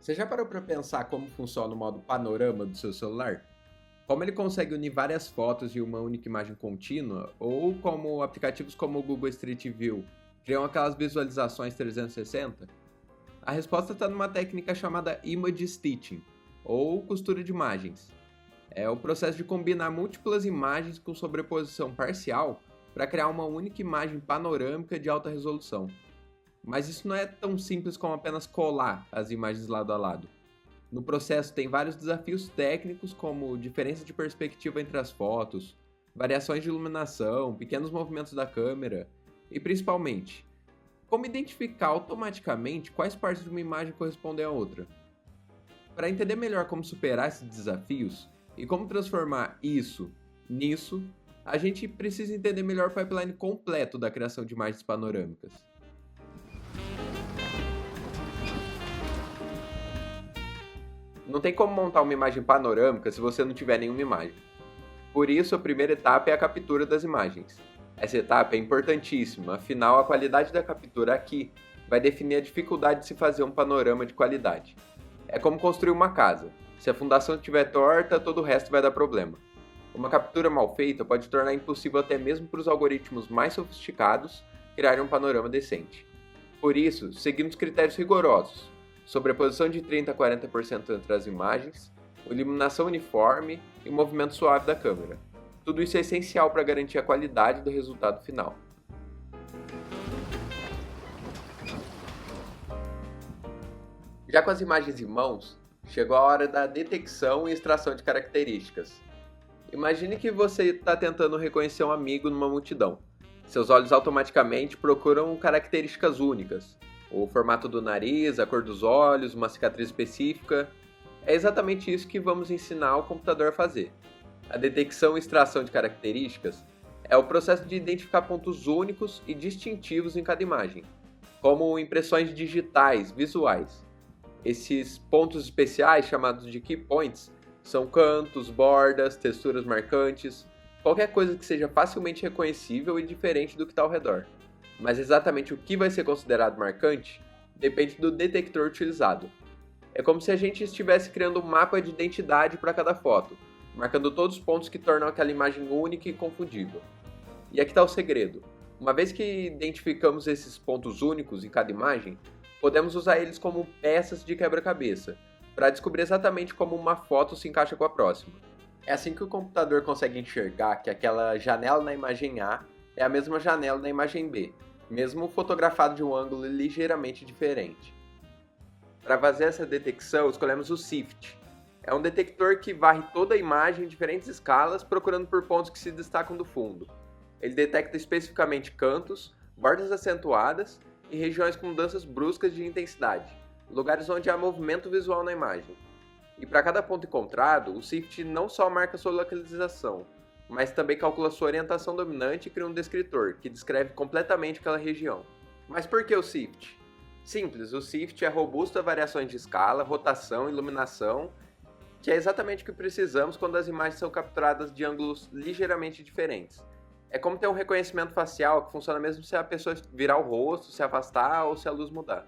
Você já parou para pensar como funciona o modo panorama do seu celular? Como ele consegue unir várias fotos em uma única imagem contínua? Ou como aplicativos como o Google Street View criam aquelas visualizações 360? A resposta está numa técnica chamada Image Stitching, ou costura de imagens. É o processo de combinar múltiplas imagens com sobreposição parcial para criar uma única imagem panorâmica de alta resolução. Mas isso não é tão simples como apenas colar as imagens lado a lado. No processo tem vários desafios técnicos, como diferença de perspectiva entre as fotos, variações de iluminação, pequenos movimentos da câmera e, principalmente, como identificar automaticamente quais partes de uma imagem correspondem à outra. Para entender melhor como superar esses desafios e como transformar isso nisso, a gente precisa entender melhor o pipeline completo da criação de imagens panorâmicas. Não tem como montar uma imagem panorâmica se você não tiver nenhuma imagem. Por isso, a primeira etapa é a captura das imagens. Essa etapa é importantíssima, afinal, a qualidade da captura aqui vai definir a dificuldade de se fazer um panorama de qualidade. É como construir uma casa. Se a fundação estiver torta, todo o resto vai dar problema. Uma captura mal feita pode tornar impossível até mesmo para os algoritmos mais sofisticados criarem um panorama decente. Por isso, seguimos critérios rigorosos: sobreposição de 30 a 40% entre as imagens, iluminação uniforme e movimento suave da câmera. Tudo isso é essencial para garantir a qualidade do resultado final. Já com as imagens em mãos, chegou a hora da detecção e extração de características. Imagine que você está tentando reconhecer um amigo numa multidão. Seus olhos automaticamente procuram características únicas: o formato do nariz, a cor dos olhos, uma cicatriz específica. É exatamente isso que vamos ensinar o computador a fazer. A detecção e extração de características é o processo de identificar pontos únicos e distintivos em cada imagem, como impressões digitais, visuais. Esses pontos especiais, chamados de key points, são cantos, bordas, texturas marcantes, qualquer coisa que seja facilmente reconhecível e diferente do que está ao redor. Mas exatamente o que vai ser considerado marcante depende do detector utilizado. É como se a gente estivesse criando um mapa de identidade para cada foto, marcando todos os pontos que tornam aquela imagem única e inconfundível. E aqui está o segredo: uma vez que identificamos esses pontos únicos em cada imagem, podemos usar eles como peças de quebra-cabeça, para descobrir exatamente como uma foto se encaixa com a próxima. É assim que o computador consegue enxergar que aquela janela na imagem A é a mesma janela na imagem B, mesmo fotografado de um ângulo ligeiramente diferente. Para fazer essa detecção, escolhemos o SIFT. É um detector que varre toda a imagem em diferentes escalas, procurando por pontos que se destacam do fundo. Ele detecta especificamente cantos, bordas acentuadas e regiões com mudanças bruscas de intensidade, lugares onde há movimento visual na imagem. E para cada ponto encontrado, o SIFT não só marca sua localização, mas também calcula sua orientação dominante e cria um descritor, que descreve completamente aquela região. Mas por que o SIFT? Simples, o SIFT é robusto a variações de escala, rotação, iluminação, que é exatamente o que precisamos quando as imagens são capturadas de ângulos ligeiramente diferentes. É como ter um reconhecimento facial que funciona mesmo se a pessoa virar o rosto, se afastar ou se a luz mudar.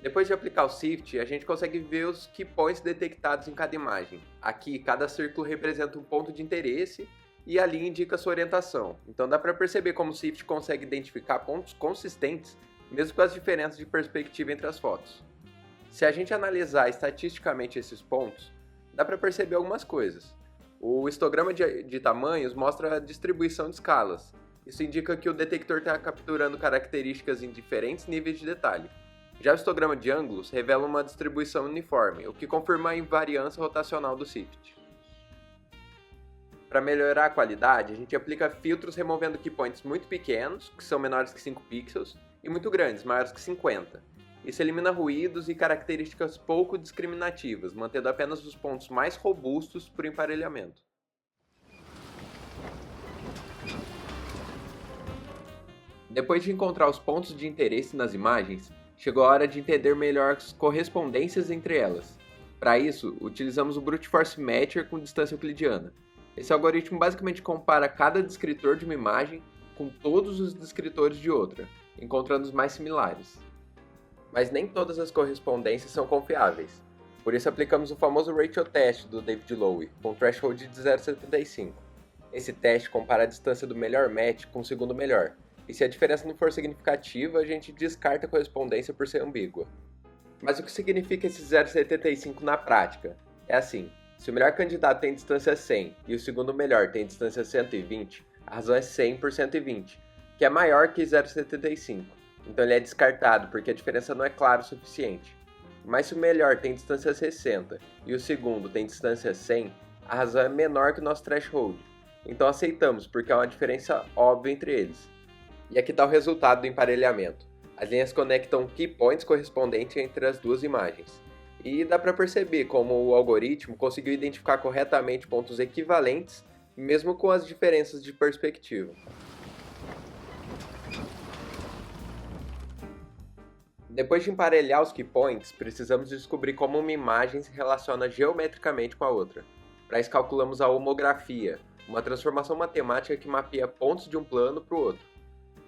Depois de aplicar o SIFT, a gente consegue ver os key points detectados em cada imagem. Aqui, cada círculo representa um ponto de interesse e a linha indica sua orientação. Então dá para perceber como o SIFT consegue identificar pontos consistentes, mesmo com as diferenças de perspectiva entre as fotos. Se a gente analisar estatisticamente esses pontos, dá para perceber algumas coisas. O histograma de tamanhos mostra a distribuição de escalas. Isso indica que o detector está capturando características em diferentes níveis de detalhe. Já o histograma de ângulos revela uma distribuição uniforme, o que confirma a invariância rotacional do SIFT. Para melhorar a qualidade, a gente aplica filtros removendo key points muito pequenos, que são menores que 5 pixels, e muito grandes, maiores que 50. Isso elimina ruídos e características pouco discriminativas, mantendo apenas os pontos mais robustos por emparelhamento. Depois de encontrar os pontos de interesse nas imagens, chegou a hora de entender melhor as correspondências entre elas. Para isso, utilizamos o Brute Force Matcher com distância euclidiana. Esse algoritmo basicamente compara cada descritor de uma imagem com todos os descritores de outra, encontrando os mais similares. Mas nem todas as correspondências são confiáveis. Por isso aplicamos o famoso Ratio Test do David Lowe, com threshold de 0,75. Esse teste compara a distância do melhor match com o segundo melhor, e se a diferença não for significativa, a gente descarta a correspondência por ser ambígua. Mas o que significa esse 0,75 na prática? É assim, se o melhor candidato tem distância 100 e o segundo melhor tem distância 120, a razão é 100 por 120, que é maior que 0,75. Então ele é descartado porque a diferença não é clara o suficiente. Mas se o melhor tem distância 60 e o segundo tem distância 100, a razão é menor que o nosso threshold. Então aceitamos porque há uma diferença óbvia entre eles. E aqui está o resultado do emparelhamento. As linhas conectam key points correspondentes entre as duas imagens. E dá para perceber como o algoritmo conseguiu identificar corretamente pontos equivalentes, mesmo com as diferenças de perspectiva. Depois de emparelhar os key points, precisamos descobrir como uma imagem se relaciona geometricamente com a outra. Para isso calculamos a homografia, uma transformação matemática que mapeia pontos de um plano para o outro.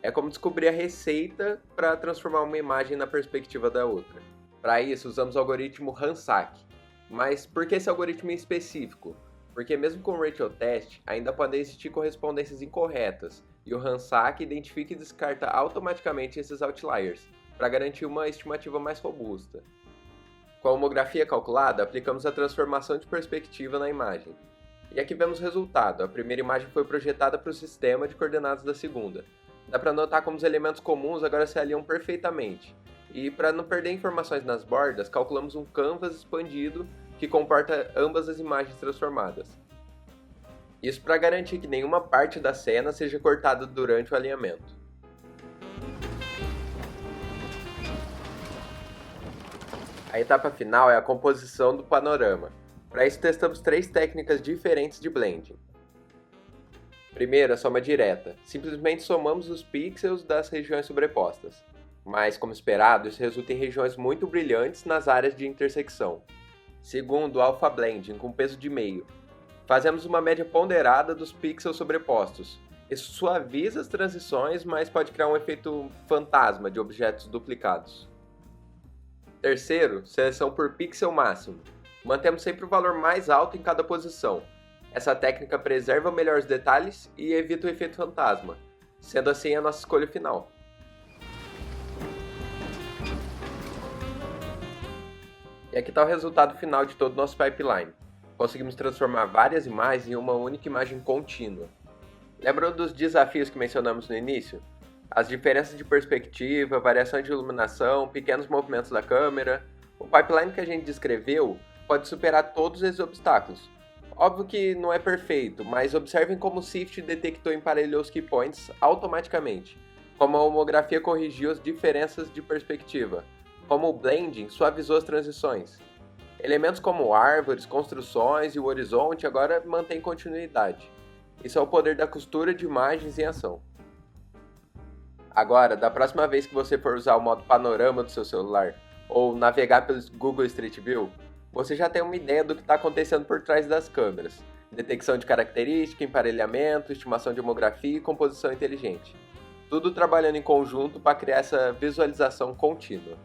É como descobrir a receita para transformar uma imagem na perspectiva da outra. Para isso, usamos o algoritmo Randsack. Mas por que esse algoritmo em específico? Porque mesmo com o Ratio Test, ainda podem existir correspondências incorretas, e o Randsack identifica e descarta automaticamente esses outliers, para garantir uma estimativa mais robusta. Com a homografia calculada, aplicamos a transformação de perspectiva na imagem. E aqui vemos o resultado. A primeira imagem foi projetada para o sistema de coordenadas da segunda. Dá para notar como os elementos comuns agora se alinham perfeitamente. E para não perder informações nas bordas, calculamos um canvas expandido que comporta ambas as imagens transformadas. Isso para garantir que nenhuma parte da cena seja cortada durante o alinhamento. A etapa final é a composição do panorama. Para isso testamos 3 técnicas diferentes de blending. Primeiro, a soma direta. Simplesmente somamos os pixels das regiões sobrepostas. Mas, como esperado, isso resulta em regiões muito brilhantes nas áreas de intersecção. Segundo, o alpha blending, com peso de meio. Fazemos uma média ponderada dos pixels sobrepostos. Isso suaviza as transições, mas pode criar um efeito fantasma de objetos duplicados. Terceiro, seleção por pixel máximo. Mantemos sempre o valor mais alto em cada posição. Essa técnica preserva melhor os detalhes e evita o efeito fantasma, sendo assim a nossa escolha final. E aqui está o resultado final de todo o nosso pipeline. Conseguimos transformar várias imagens em uma única imagem contínua. Lembrou dos desafios que mencionamos no início? As diferenças de perspectiva, variações de iluminação, pequenos movimentos da câmera. O pipeline que a gente descreveu pode superar todos esses obstáculos. Óbvio que não é perfeito, mas observem como o Sift detectou e emparelhou os key points automaticamente, como a homografia corrigiu as diferenças de perspectiva, como o blending suavizou as transições. Elementos como árvores, construções e o horizonte agora mantêm continuidade. Isso é o poder da costura de imagens em ação. Agora, da próxima vez que você for usar o modo panorama do seu celular ou navegar pelo Google Street View, você já tem uma ideia do que está acontecendo por trás das câmeras. Detecção de característica, emparelhamento, estimação de homografia e composição inteligente. Tudo trabalhando em conjunto para criar essa visualização contínua.